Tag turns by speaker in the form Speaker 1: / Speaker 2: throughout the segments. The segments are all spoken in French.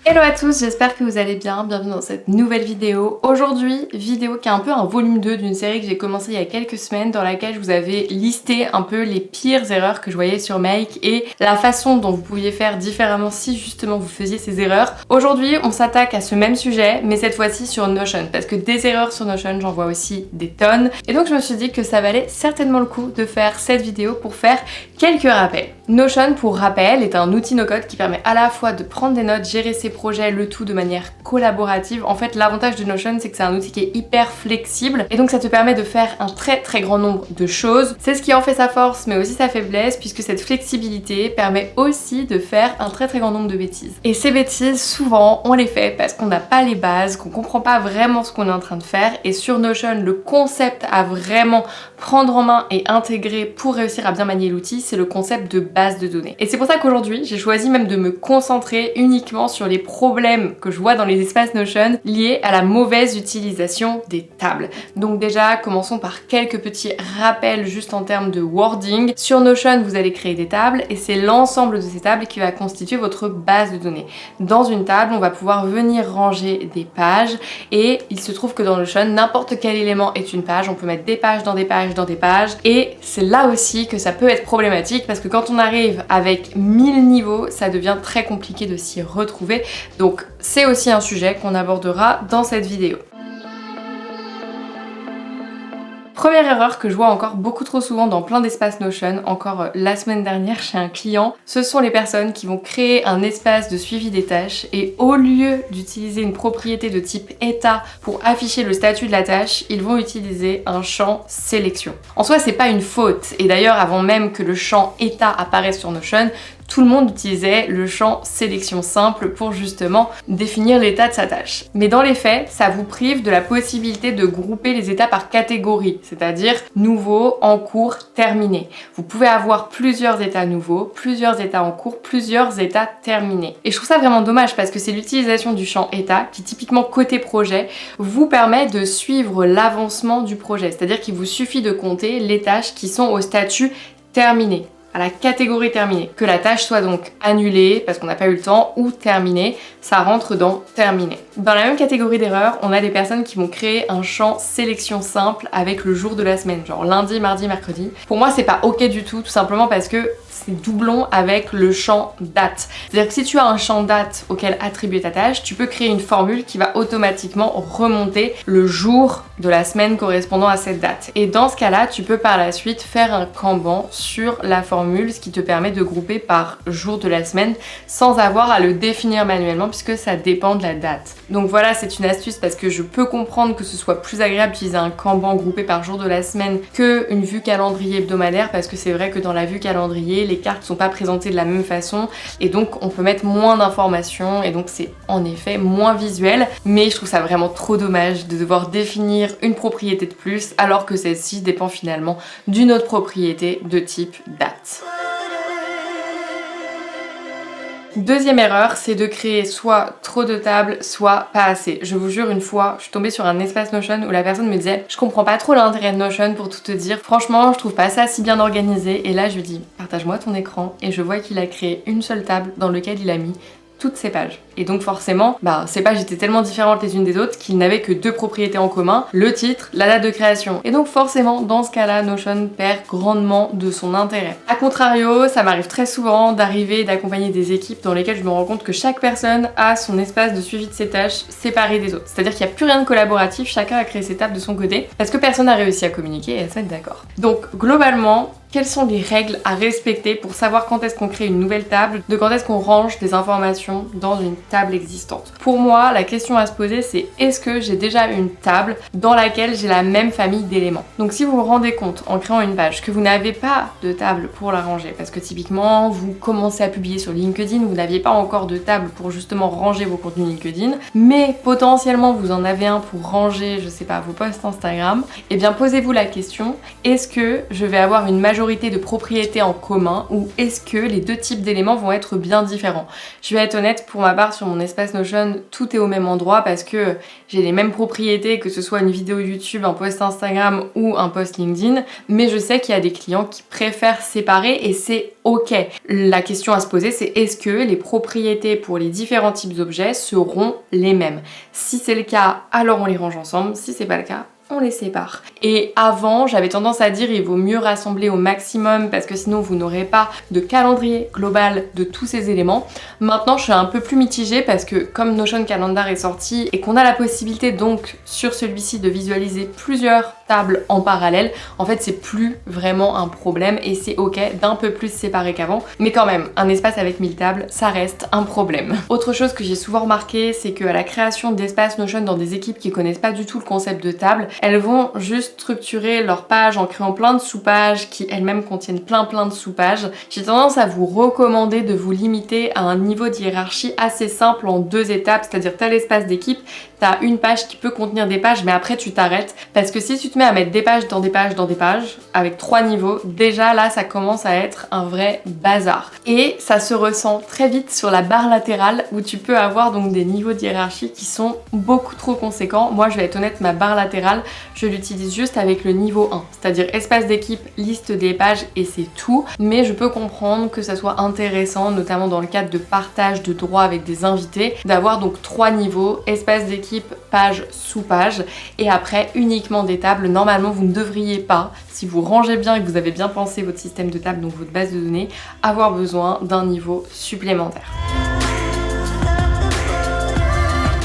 Speaker 1: Hello à tous, j'espère que vous allez bien, bienvenue dans cette nouvelle vidéo. Aujourd'hui, vidéo qui est un peu un volume 2 d'une série que j'ai commencé il y a quelques semaines dans laquelle je vous avais listé un peu les pires erreurs que je voyais sur Make et la façon dont vous pouviez faire différemment si justement vous faisiez ces erreurs. Aujourd'hui, on s'attaque à ce même sujet, mais cette fois-ci sur Notion, parce que des erreurs sur Notion, j'en vois aussi des tonnes. Et donc je me suis dit que ça valait certainement le coup de faire cette vidéo pour faire quelques rappels. Notion, pour rappel, est un outil no-code qui permet à la fois de prendre des notes, gérer ses projets, le tout de manière collaborative. En fait, l'avantage de Notion, c'est que c'est un outil qui est hyper flexible et donc ça te permet de faire un très grand nombre de choses. C'est ce qui en fait sa force, mais aussi sa faiblesse, puisque cette flexibilité permet aussi de faire un très grand nombre de bêtises. Et ces bêtises, souvent, on les fait parce qu'on n'a pas les bases, qu'on comprend pas vraiment ce qu'on est en train de faire. Et sur Notion, le concept à vraiment prendre en main et intégrer pour réussir à bien manier l'outil, c'est le concept de base de données. Et c'est pour ça qu'aujourd'hui, j'ai choisi même de me concentrer uniquement sur les problèmes que je vois dans les espaces Notion liés à la mauvaise utilisation des tables. Donc déjà, commençons par quelques petits rappels juste en termes de wording. Sur Notion, vous allez créer des tables et c'est l'ensemble de ces tables qui va constituer votre base de données. Dans une table, on va pouvoir venir ranger des pages et il se trouve que dans Notion, n'importe quel élément est une page. On peut mettre des pages dans des pages dans des pages et c'est là aussi que ça peut être problématique parce que quand on arrive avec 1000 niveaux, ça devient très compliqué de s'y retrouver. Donc c'est aussi un sujet qu'on abordera dans cette vidéo. Première erreur que je vois encore beaucoup trop souvent dans plein d'espaces Notion, encore la semaine dernière chez un client, ce sont les personnes qui vont créer un espace de suivi des tâches et au lieu d'utiliser une propriété de type état pour afficher le statut de la tâche, ils vont utiliser un champ sélection. En soi, c'est pas une faute et d'ailleurs avant même que le champ état apparaisse sur Notion, tout le monde utilisait le champ sélection simple pour justement définir l'état de sa tâche. Mais dans les faits, ça vous prive de la possibilité de grouper les états par catégorie, c'est-à-dire nouveau, en cours, terminé. Vous pouvez avoir plusieurs états nouveaux, plusieurs états en cours, plusieurs états terminés. Et je trouve ça vraiment dommage parce que c'est l'utilisation du champ état qui, typiquement côté projet, vous permet de suivre l'avancement du projet. C'est-à-dire qu'il vous suffit de compter les tâches qui sont au statut terminé, à la catégorie terminée. Que la tâche soit donc annulée parce qu'on n'a pas eu le temps ou terminée, ça rentre dans terminé. Dans la même catégorie d'erreurs, on a des personnes qui vont créer un champ sélection simple avec le jour de la semaine, genre lundi, mardi, mercredi. Pour moi, c'est pas ok du tout simplement parce que c'est doublon avec le champ date. C'est-à-dire que si tu as un champ date auquel attribuer ta tâche, tu peux créer une formule qui va automatiquement remonter le jour de la semaine correspondant à cette date. Et dans ce cas-là, tu peux par la suite faire un Kanban sur la formule, ce qui te permet de grouper par jour de la semaine sans avoir à le définir manuellement puisque ça dépend de la date. Donc voilà, c'est une astuce parce que je peux comprendre que ce soit plus agréable d'utiliser un Kanban groupé par jour de la semaine qu'une vue calendrier hebdomadaire parce que c'est vrai que dans la vue calendrier, les cartes sont pas présentées de la même façon et donc on peut mettre moins d'informations et donc c'est en effet moins visuel, mais je trouve ça vraiment trop dommage de devoir définir une propriété de plus alors que celle-ci dépend finalement d'une autre propriété de type date. Deuxième erreur, c'est de créer soit trop de tables, soit pas assez. Je vous jure, une fois, je suis tombée sur un espace Notion où la personne me disait « Je comprends pas trop l'intérêt de Notion pour tout te dire. Franchement, je trouve pas ça si bien organisé. » Et là, je lui dis « Partage-moi ton écran. » Et je vois qu'il a créé une seule table dans laquelle il a mis toutes ces pages. Et donc forcément, ces pages étaient tellement différentes les unes des autres qu'il n'avait que deux propriétés en commun, le titre, la date de création. Et donc forcément, dans ce cas-là, Notion perd grandement de son intérêt. A contrario, ça m'arrive très souvent d'arriver et d'accompagner des équipes dans lesquelles je me rends compte que chaque personne a son espace de suivi de ses tâches séparé des autres. C'est-à-dire qu'il n'y a plus rien de collaboratif, chacun a créé ses tables de son côté, parce que personne n'a réussi à communiquer et à se mettre d'accord. Donc globalement, quelles sont les règles à respecter pour savoir quand est-ce qu'on crée une nouvelle table, de quand est-ce qu'on range des informations dans une table existante? Pour moi, la question à se poser, c'est est-ce que j'ai déjà une table dans laquelle j'ai la même famille d'éléments? Donc si vous vous rendez compte en créant une page que vous n'avez pas de table pour la ranger, parce que typiquement vous commencez à publier sur LinkedIn, vous n'aviez pas encore de table pour justement ranger vos contenus LinkedIn, mais potentiellement vous en avez un pour ranger, je sais pas, vos posts Instagram, eh bien posez-vous la question, est-ce que je vais avoir une majorité majorité de propriétés en commun ou est-ce que les deux types d'éléments vont être bien différents? Je vais être honnête, pour ma part sur mon espace Notion, tout est au même endroit parce que j'ai les mêmes propriétés que ce soit une vidéo YouTube, un post Instagram ou un post LinkedIn, mais je sais qu'il y a des clients qui préfèrent séparer et c'est ok. La question à se poser c'est est-ce que les propriétés pour les différents types d'objets seront les mêmes? Si c'est le cas, alors on les range ensemble, si c'est pas le cas, on les sépare. Et avant, j'avais tendance à dire il vaut mieux rassembler au maximum parce que sinon vous n'aurez pas de calendrier global de tous ces éléments. Maintenant, je suis un peu plus mitigée parce que comme Notion Calendar est sorti et qu'on a la possibilité donc sur celui-ci de visualiser plusieurs tables en parallèle, en fait c'est plus vraiment un problème et c'est ok d'un peu plus séparé qu'avant. Mais quand même, un espace avec 1000 tables, ça reste un problème. Autre chose que j'ai souvent remarqué, c'est qu'à la création d'espaces Notion dans des équipes qui connaissent pas du tout le concept de table, elles vont juste structurer leur page en créant plein de sous-pages qui elles-mêmes contiennent plein de sous-pages. J'ai tendance à vous recommander de vous limiter à un niveau de hiérarchie assez simple en 2 étapes, c'est-à-dire t'as l'espace d'équipe, t'as une page qui peut contenir des pages mais après tu t'arrêtes parce que si tu te mets à mettre des pages dans des pages dans des pages avec 3 niveaux, déjà là ça commence à être un vrai bazar. Et ça se ressent très vite sur la barre latérale où tu peux avoir donc des niveaux de hiérarchie qui sont beaucoup trop conséquents. Moi je vais être honnête, ma barre latérale je l'utilise juste avec le niveau 1, c'est-à-dire espace d'équipe, liste des pages et c'est tout. Mais je peux comprendre que ça soit intéressant, notamment dans le cadre de partage de droits avec des invités, d'avoir donc 3 niveaux, espace d'équipe, page, sous-page et après uniquement des tables. Normalement vous ne devriez pas, si vous rangez bien et que vous avez bien pensé votre système de table, donc votre base de données, avoir besoin d'un niveau supplémentaire.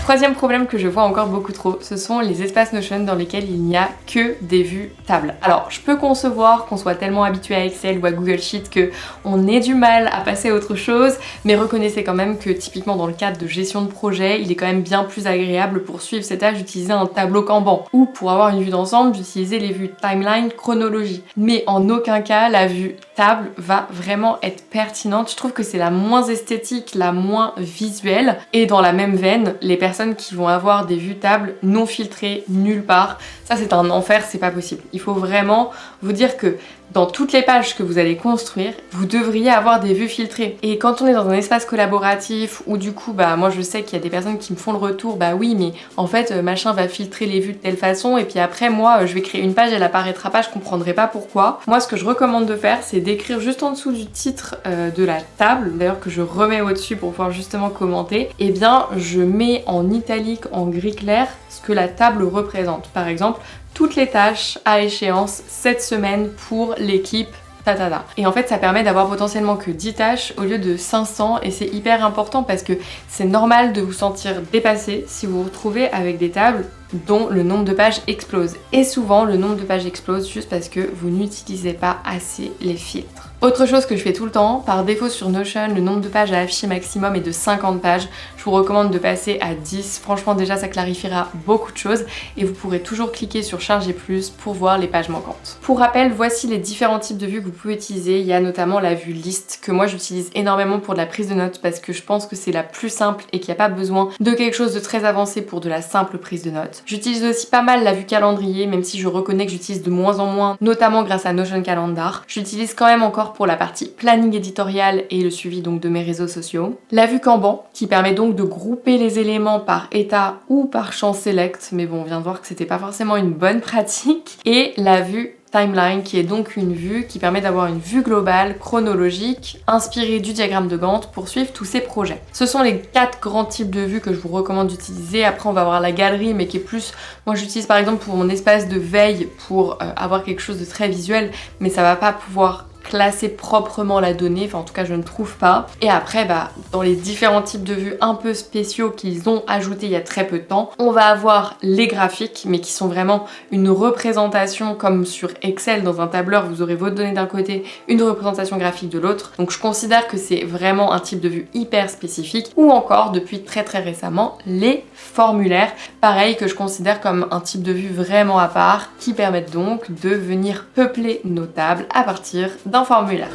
Speaker 1: Troisième problème que je vois encore beaucoup trop, ce sont les espaces Notion dans lesquels il n'y a que des vues tables. Alors, je peux concevoir qu'on soit tellement habitué à Excel ou à Google Sheet qu'on ait du mal à passer à autre chose, mais reconnaissez quand même que typiquement dans le cadre de gestion de projet, il est quand même bien plus agréable pour suivre ces tâches d'utiliser un tableau Kanban ou pour avoir une vue d'ensemble d'utiliser les vues timeline chronologie. Mais en aucun cas, la vue table va vraiment être pertinente. Je trouve que c'est la moins esthétique, la moins visuelle et dans la même veine, les personnes qui vont avoir des vues tables non filtrées nulle part, ça c'est un enfer, c'est pas possible. Il faut vraiment vous dire que dans toutes les pages que vous allez construire, vous devriez avoir des vues filtrées. Et quand on est dans un espace collaboratif où du coup, moi je sais qu'il y a des personnes qui me font le retour, oui mais en fait machin va filtrer les vues de telle façon et puis après moi je vais créer une page, elle apparaîtra pas, je comprendrai pas pourquoi. Moi ce que je recommande de faire c'est d'écrire juste en dessous du titre de la table, d'ailleurs que je remets au-dessus pour pouvoir justement commenter, et bien je mets en italique, en gris clair, ce que la table représente. Par exemple, toutes les tâches à échéance cette semaine pour l'équipe tatata. Et en fait ça permet d'avoir potentiellement que 10 tâches au lieu de 500 et c'est hyper important parce que c'est normal de vous sentir dépassé si vous vous retrouvez avec des tables dont le nombre de pages explose. Et souvent le nombre de pages explose juste parce que vous n'utilisez pas assez les filtres. Autre chose que je fais tout le temps, par défaut sur Notion, le nombre de pages à afficher maximum est de 50 pages. Je vous recommande de passer à 10. Franchement déjà ça clarifiera beaucoup de choses et vous pourrez toujours cliquer sur charger plus pour voir les pages manquantes. Pour rappel, voici les différents types de vues que vous pouvez utiliser. Il y a notamment la vue liste que moi j'utilise énormément pour de la prise de notes parce que je pense que c'est la plus simple et qu'il n'y a pas besoin de quelque chose de très avancé pour de la simple prise de notes. J'utilise aussi pas mal la vue calendrier, même si je reconnais que j'utilise de moins en moins, notamment grâce à Notion Calendar. J'utilise quand même encore pour la partie planning éditorial et le suivi donc de mes réseaux sociaux. La vue Kanban qui permet donc de grouper les éléments par état ou par champ select, mais bon on vient de voir que c'était pas forcément une bonne pratique. Et la vue Timeline qui est donc une vue qui permet d'avoir une vue globale, chronologique, inspirée du diagramme de Gantt pour suivre tous ces projets. Ce sont les 4 grands types de vues que je vous recommande d'utiliser. Après on va avoir la galerie mais qui est plus, moi j'utilise par exemple pour mon espace de veille pour avoir quelque chose de très visuel mais ça va pas pouvoir classer proprement la donnée, enfin en tout cas je ne trouve pas. Et après dans les différents types de vues un peu spéciaux qu'ils ont ajoutés il y a très peu de temps, on va avoir les graphiques mais qui sont vraiment une représentation comme sur Excel dans un tableur, vous aurez votre donnée d'un côté, une représentation graphique de l'autre. Donc je considère que c'est vraiment un type de vue hyper spécifique. Ou encore depuis très récemment les formulaires, pareil que je considère comme un type de vue vraiment à part qui permettent donc de venir peupler nos tables à partir d'un formulaire.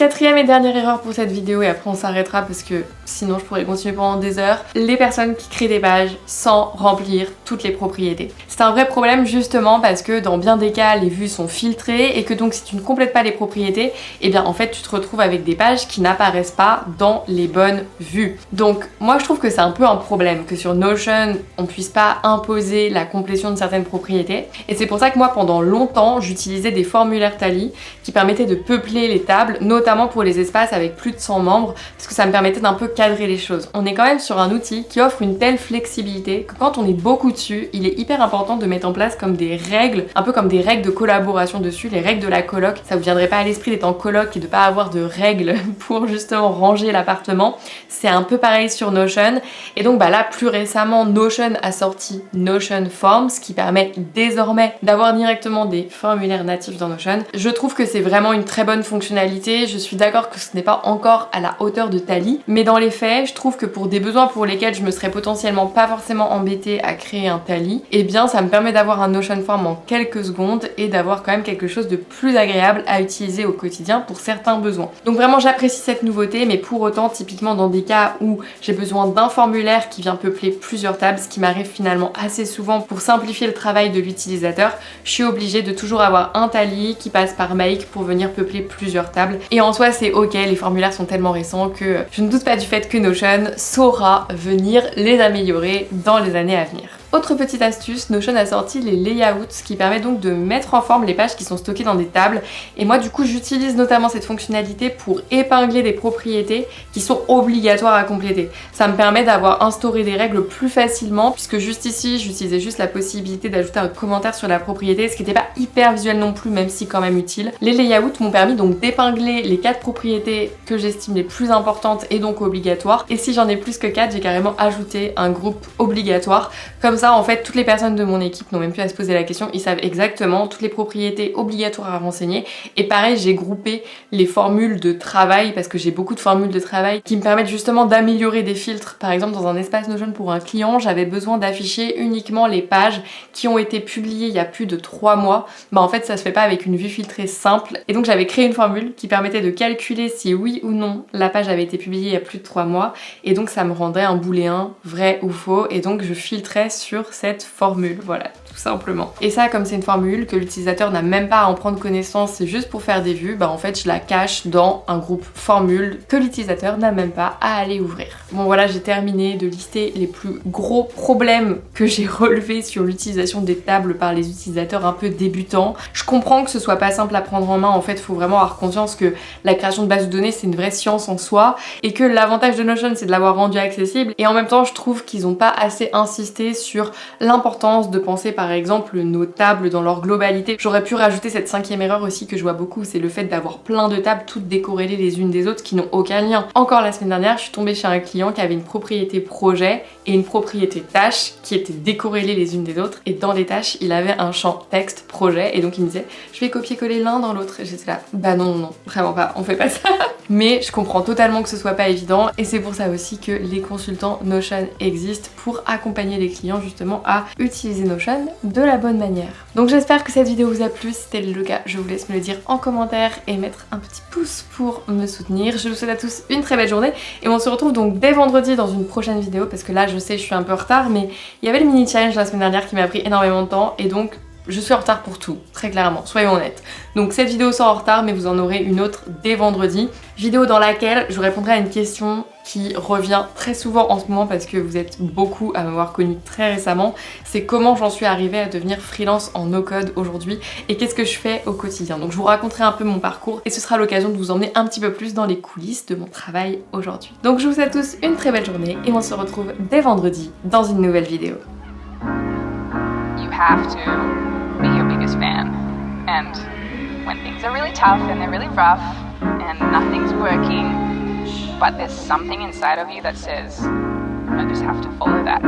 Speaker 1: Quatrième et dernière erreur pour cette vidéo, et après on s'arrêtera parce que sinon je pourrais continuer pendant des heures, les personnes qui créent des pages sans remplir toutes les propriétés. C'est un vrai problème justement parce que dans bien des cas les vues sont filtrées et que donc si tu ne complètes pas les propriétés, et bien en fait tu te retrouves avec des pages qui n'apparaissent pas dans les bonnes vues. Donc moi je trouve que c'est un peu un problème que sur Notion on puisse pas imposer la complétion de certaines propriétés, et c'est pour ça que moi pendant longtemps j'utilisais des formulaires Tally qui permettaient de peupler les tables, notamment pour les espaces avec plus de 100 membres, parce que ça me permettait d'un peu cadrer les choses. On est quand même sur un outil qui offre une telle flexibilité que quand on est beaucoup dessus, il est hyper important de mettre en place comme des règles, un peu comme des règles de collaboration dessus, les règles de la coloc. Ça vous viendrait pas à l'esprit d'être en coloc et de pas avoir de règles pour justement ranger l'appartement. C'est un peu pareil sur Notion. Et donc là, plus récemment, Notion a sorti Notion Forms, qui permet désormais d'avoir directement des formulaires natifs dans Notion. Je trouve que c'est vraiment une très bonne fonctionnalité. Je suis d'accord que ce n'est pas encore à la hauteur de Tally, mais dans les faits, je trouve que pour des besoins pour lesquels je me serais potentiellement pas forcément embêtée à créer un Tally, et bien ça me permet d'avoir un Notion Form en quelques secondes et d'avoir quand même quelque chose de plus agréable à utiliser au quotidien pour certains besoins. Donc vraiment j'apprécie cette nouveauté, mais pour autant typiquement dans des cas où j'ai besoin d'un formulaire qui vient peupler plusieurs tables, ce qui m'arrive finalement assez souvent pour simplifier le travail de l'utilisateur, je suis obligée de toujours avoir un Tally qui passe par Make pour venir peupler plusieurs tables. Et en soi c'est ok, les formulaires sont tellement récents que je ne doute pas du fait que Notion saura venir les améliorer dans les années à venir. Autre petite astuce, Notion a sorti les layouts, ce qui permet donc de mettre en forme les pages qui sont stockées dans des tables, et moi du coup j'utilise notamment cette fonctionnalité pour épingler des propriétés qui sont obligatoires à compléter. Ça me permet d'avoir instauré des règles plus facilement, puisque juste ici j'utilisais juste la possibilité d'ajouter un commentaire sur la propriété, ce qui n'était pas hyper visuel non plus, même si quand même utile. Les layouts m'ont permis donc d'épingler les 4 propriétés que j'estime les plus importantes et donc obligatoires, et si j'en ai plus que 4, j'ai carrément ajouté un groupe obligatoire. Comme ça, en fait, toutes les personnes de mon équipe n'ont même plus à se poser la question, ils savent exactement toutes les propriétés obligatoires à renseigner. Et pareil, j'ai groupé les formules de travail, parce que j'ai beaucoup de formules de travail qui me permettent justement d'améliorer des filtres. Par exemple, dans un espace Notion pour un client, j'avais besoin d'afficher uniquement les pages qui ont été publiées il y a plus de 3 mois. En fait, ça se fait pas avec une vue filtrée simple. Et donc, j'avais créé une formule qui permettait de calculer si oui ou non la page avait été publiée il y a plus de 3 mois. Et donc, ça me rendait un booléen vrai ou faux. Et donc, je filtrais sur cette formule, voilà, tout simplement. Et ça, comme c'est une formule que l'utilisateur n'a même pas à en prendre connaissance, c'est juste pour faire des vues, en fait je la cache dans un groupe formule que l'utilisateur n'a même pas à aller ouvrir. Bon voilà, j'ai terminé de lister les plus gros problèmes que j'ai relevés sur l'utilisation des tables par les utilisateurs un peu débutants. Je comprends que ce soit pas simple à prendre en main, en fait faut vraiment avoir conscience que la création de bases de données c'est une vraie science en soi, et que l'avantage de Notion c'est de l'avoir rendu accessible, et en même temps je trouve qu'ils ont pas assez insisté sur l'importance de penser par exemple nos tables dans leur globalité. J'aurais pu rajouter cette 5e erreur aussi que je vois beaucoup, c'est le fait d'avoir plein de tables toutes décorrélées les unes des autres qui n'ont aucun lien. Encore la semaine dernière, je suis tombée chez un client qui avait une propriété projet et une propriété tâche qui étaient décorrélées les unes des autres, et dans les tâches il avait un champ texte projet, et donc il me disait je vais copier-coller l'un dans l'autre, et j'étais là bah non, vraiment pas, on fait pas ça. Mais je comprends totalement que ce soit pas évident, et c'est pour ça aussi que les consultants Notion existent, pour accompagner les clients justement à utiliser Notion de la bonne manière. Donc j'espère que cette vidéo vous a plu. Si tel est le cas, je vous laisse me le dire en commentaire et mettre un petit pouce pour me soutenir. Je vous souhaite à tous une très belle journée, et on se retrouve donc dès vendredi dans une prochaine vidéo, parce que là je sais je suis un peu en retard, mais il y avait le mini challenge la semaine dernière qui m'a pris énormément de temps, et donc je suis en retard pour tout, très clairement, soyons honnêtes. Donc cette vidéo sort en retard, mais vous en aurez une autre dès vendredi. Vidéo dans laquelle je répondrai à une question qui revient très souvent en ce moment, parce que vous êtes beaucoup à m'avoir connue très récemment. C'est comment j'en suis arrivée à devenir freelance en no-code aujourd'hui, et qu'est-ce que je fais au quotidien. Donc je vous raconterai un peu mon parcours, et ce sera l'occasion de vous emmener un petit peu plus dans les coulisses de mon travail aujourd'hui. Donc je vous souhaite tous une très belle journée, et on se retrouve dès vendredi dans une nouvelle vidéo.
Speaker 2: You have to be your biggest fan, and when things are really tough and they're really rough and nothing's working, but there's something inside of you that says I just have to follow that,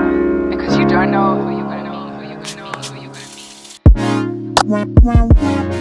Speaker 2: because you don't know who you're gonna be, who you're gonna be, who you're gonna be.